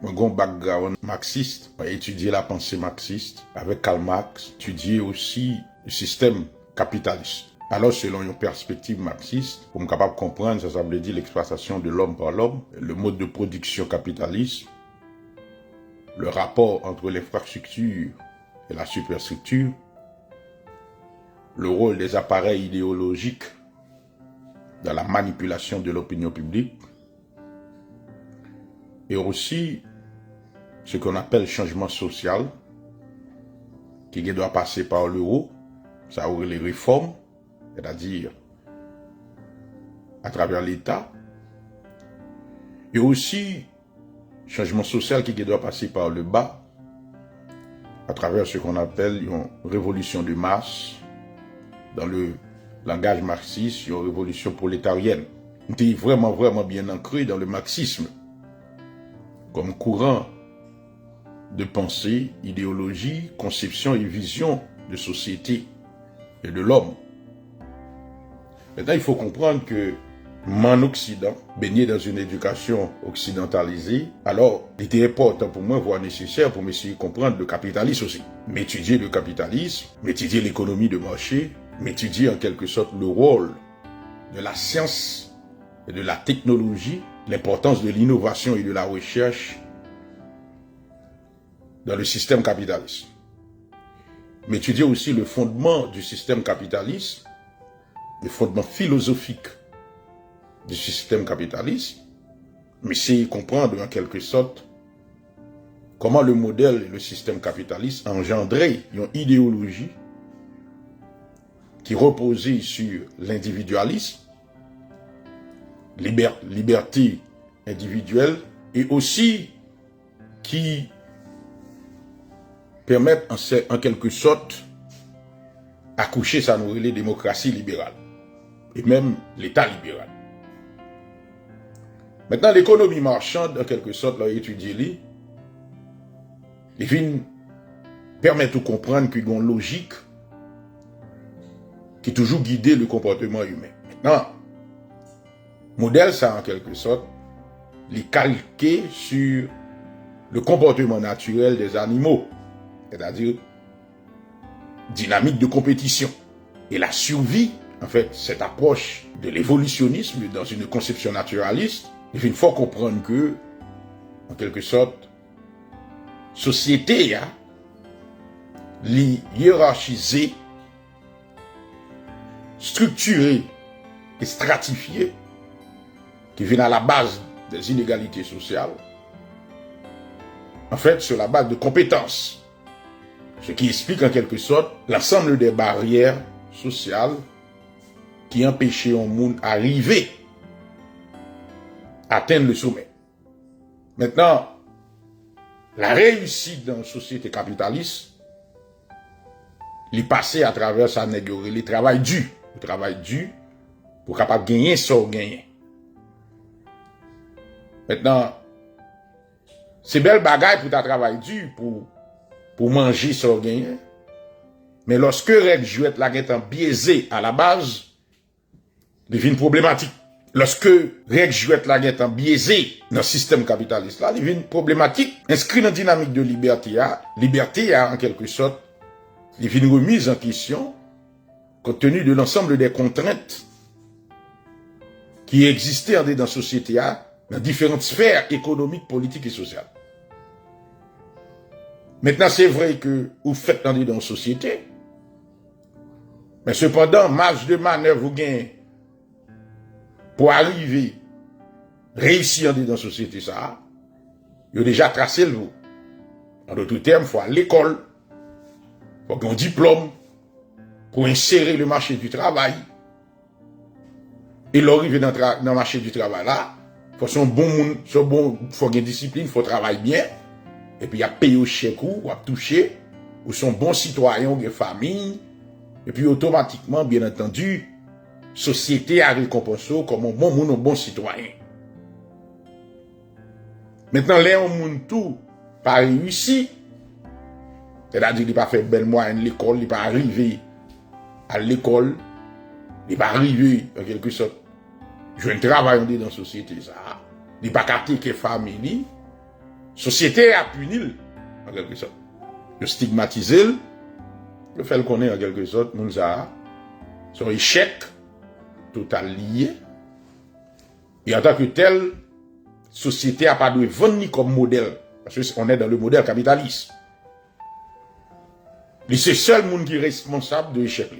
un grand background marxiste, j'ai étudié la pensée marxiste avec Karl Marx, étudié aussi le système capitaliste. Alors, selon une perspective marxiste, pour me capable de comprendre, ça veut dire l'exploitation de l'homme par l'homme, le mode de production capitaliste, le rapport entre l'infrastructure et la superstructure, le rôle des appareils idéologiques dans la manipulation de l'opinion publique, et aussi ce qu'on appelle changement social, qui doit passer par le haut, ça aurait les réformes, c'est-à-dire à travers l'État, et aussi changement social qui doit passer par le bas, à travers ce qu'on appelle une révolution de masse, dans le langage marxiste, une révolution prolétarienne. On est vraiment bien ancré dans le marxisme, comme courant de pensée, idéologie, conception et vision de société et de l'homme. Maintenant, il faut comprendre que en Occident, baigné dans une éducation occidentalisée, alors il était important pour moi, voire nécessaire pour m'essayer de comprendre le capitalisme aussi. M'étudier le capitalisme, m'étudier l'économie de marché, m'étudier en quelque sorte le rôle de la science et de la technologie, l'importance de l'innovation et de la recherche dans le système capitaliste. M'étudier aussi le fondement du système capitaliste, le fondement philosophique du système capitaliste, mais c'est comprendre en quelque sorte comment le modèle et le système capitaliste engendraient une idéologie qui reposait sur l'individualisme, liberté individuelle, et aussi qui permettent en quelque sorte accoucher sa nouvelle démocratie libérale et même l'État libéral. Maintenant, l'économie marchande, en quelque sorte, l'a étudié, les films permettent de comprendre qu'il y a une logique qui toujours guidé le comportement humain. Maintenant, modèle ça, en quelque sorte, les calquer sur le comportement naturel des animaux, c'est-à-dire dynamique de compétition. Et la survie, en fait, cette approche de l'évolutionnisme dans une conception naturaliste, il faut comprendre que, en quelque sorte, société, hiérarchisée, structurée et stratifiée, qui vient à la base des inégalités sociales, en fait, sur la base de compétences. Ce qui explique en quelque sorte l'ensemble des barrières sociales qui empêchaient au monde d'arriver à atteindre le sommet. Maintenant, la réussite dans une société capitaliste, il passait à travers sa négociation, le travail dur pour capable gagner sans gagner. Maintenant, c'est belle bagaille pour ta travail dur pour manger sans gagner. Mais lorsque règle jouette la étant biaisée à la base, devient problématique. Lorsque règle jouette la étant biaisée dans le système capitaliste là, devient problématique. Inscrit dans la dynamique de liberté a en quelque sorte devient remise en question compte tenu de l'ensemble des contraintes qui existaient dans la société dans différentes sphères économiques, politiques et sociales. Maintenant, c'est vrai que vous faites dans une société, mais cependant, marge de manœuvre vous gagnez pour arriver, réussir dans une société, ça, vous avez déjà tracé le vous. En d'autres termes, il faut aller à l'école, il faut avoir un diplôme pour insérer le marché du travail. Et l'arrivée dans le marché du travail là, il faut un bon monde, il faut avoir une discipline, il faut travailler bien. Et puis il y a payé au chèque ou à toucher, ou sont bons citoyens, ou une famille. Et puis automatiquement, bien entendu, société a récompensé comme un bon monde, un bon citoyen. Maintenant, là, on monde tout pas réussi. C'est-à-dire qu'il n'a pas fait belle moyenne l'école, il n'est pas arrivé à l'école, il n'est pas arrivé, en quelque sorte, je ne travaille dans la société, ça. Il n'est pas capté que famille, société a puni, en quelque sorte. Le stigmatiser, le fait qu'on est en quelque sorte, Mounza, son échec total lié. Et en tant que tel, société n'a pas de vendre comme modèle. Parce qu'on est dans le modèle capitaliste. C'est le seul monde qui est responsable de l'échec.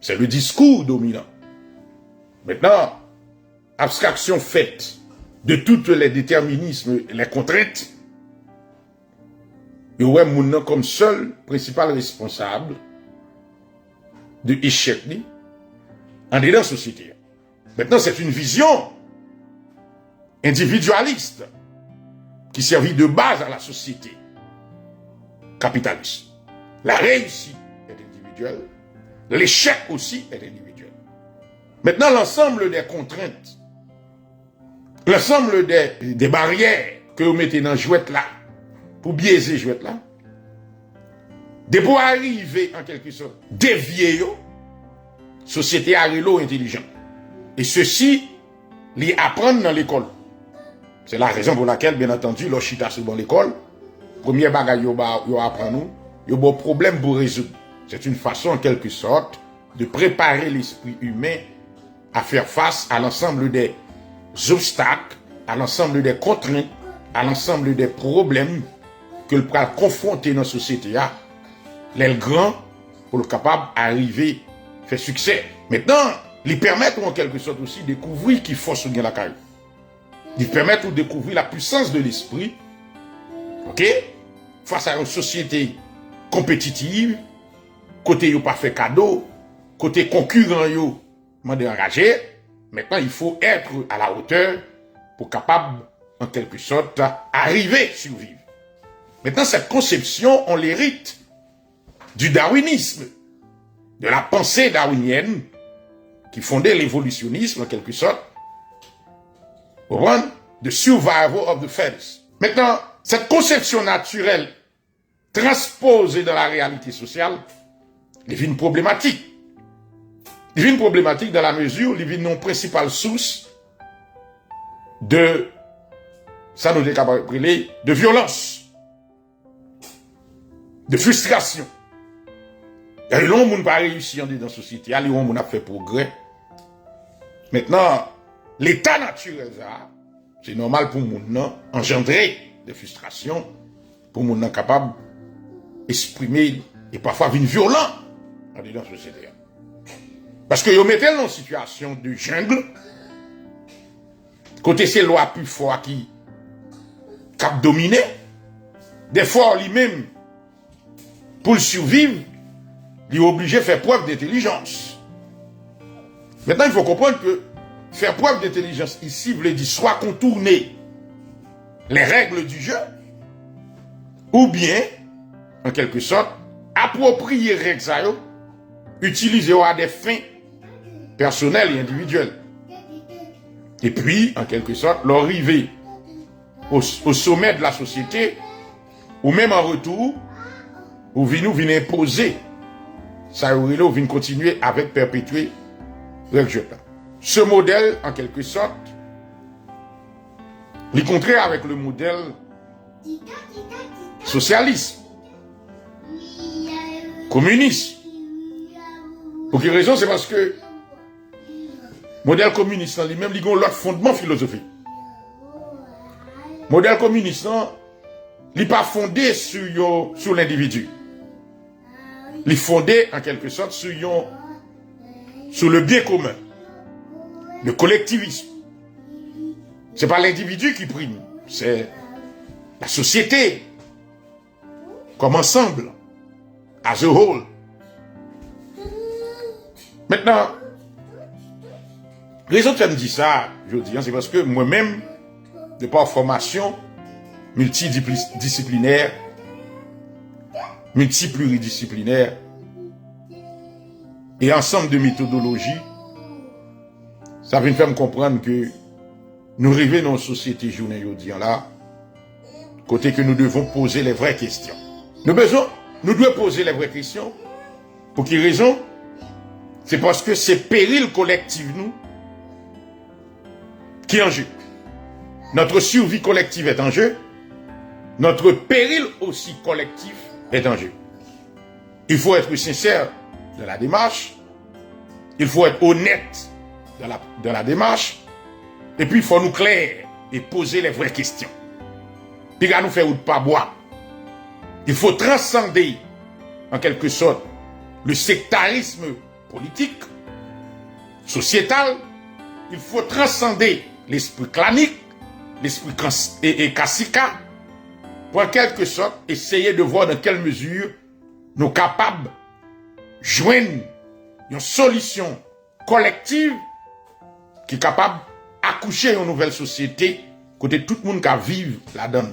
C'est le discours dominant. Maintenant, abstraction faite de tous les déterminismes, les contraintes, il y a moun comme seul principal responsable de l'échec en dedans la société. Maintenant, c'est une vision individualiste qui servit de base à la société capitaliste. La réussite est individuelle, l'échec aussi est individuel. Maintenant, l'ensemble des contraintes, l'ensemble des barrières que vous mettez dans jouette là, pour biaiser jouette là, de pour arriver en quelque sorte, dévier yo, société à relo intelligent. Et ceci, les apprendre dans l'école. C'est la raison pour laquelle, bien entendu, l'ochita sur bon l'école, premier bagage yo apprend nous, yo bon problème pour résoudre. C'est une façon, en quelque sorte, de préparer l'esprit humain à faire face à l'ensemble des obstacles, à l'ensemble des contraintes, à l'ensemble des problèmes que le pral confronter dans la société, les grands, pour le capable d'arriver, faire succès. Maintenant, ils permettent en quelque sorte aussi de découvrir qui force bien la carrière. Ils permettent de découvrir la puissance de l'esprit, ok, face à une société compétitive, côté yo pas fait cadeau, côté concurrent yo mandé enragé. Maintenant, il faut être à la hauteur pour capable, en quelque sorte, arriver à survivre. Maintenant, cette conception, on l'hérite du darwinisme, de la pensée darwinienne qui fondait l'évolutionnisme, en quelque sorte, the survival of the fittest. Maintenant, cette conception naturelle transposée dans la réalité sociale, devient une problématique. Il devient une problématique dans la mesure où il devient une principale source de, ça nous est capable de violence, de frustration. Il y a eu long monde pas réussi dans la société, il y a eu long monde a fait progrès. Maintenant, l'état naturel, c'est normal pour moun engendrer des frustrations, pour moun capable d'exprimer et parfois venir violent dans la société. Parce que vous mettez dans une situation de jungle, côté ces lois plus fortes qui cap dominer, des fois lui-même, pour le survivre, il est obligé de faire preuve d'intelligence. Maintenant, il faut comprendre que faire preuve d'intelligence ici veut dire soit contourner les règles du jeu, ou bien, en quelque sorte, approprier les règles, utiliser à des fins personnelles et individuelles. Et puis, en quelque sorte, leur arriver au sommet de la société, ou même en retour, ou venir imposer, ça ou venir continuer avec perpétuer le jeu. Ce modèle, en quelque sorte, est contraire avec le modèle socialiste, communiste. Pour quelle raison? C'est parce que le modèle communiste, lui-même, il a l'autre fondement philosophique. Le modèle communiste, il n'est pas fondé sur l'individu. Il est fondé, en quelque sorte, sur le bien commun, le collectivisme. Ce n'est pas l'individu qui prime, c'est la société, comme ensemble, as a whole. Maintenant, la raison que je me dis ça, je dis, c'est parce que moi-même, de par formation multidisciplinaire, multipluridisciplinaire, et ensemble de méthodologies, ça vient me faire me comprendre que nous arrivons dans une société journée aujourd'hui là, côté que nous devons poser les vraies questions. Nous devons poser les vraies questions. Pour quelle raison? C'est parce que c'est péril collectif nous qui est en jeu. Notre survie collective est en jeu. notre péril aussi collectif est en jeu. Il faut être sincère dans la démarche, il faut être honnête dans la démarche, et puis il faut nous clair et poser les vraies questions. Puis nous faire ou de pas boire. Il faut transcender, en quelque sorte, le sectarisme politique, sociétal. Il faut transcender l'esprit clanique, l'esprit cacica, pour en quelque sorte essayer de voir dans quelle mesure nous sommes capables de joindre une solution collective qui est capable d'accoucher une nouvelle société, côté tout le monde qui vit là-dedans.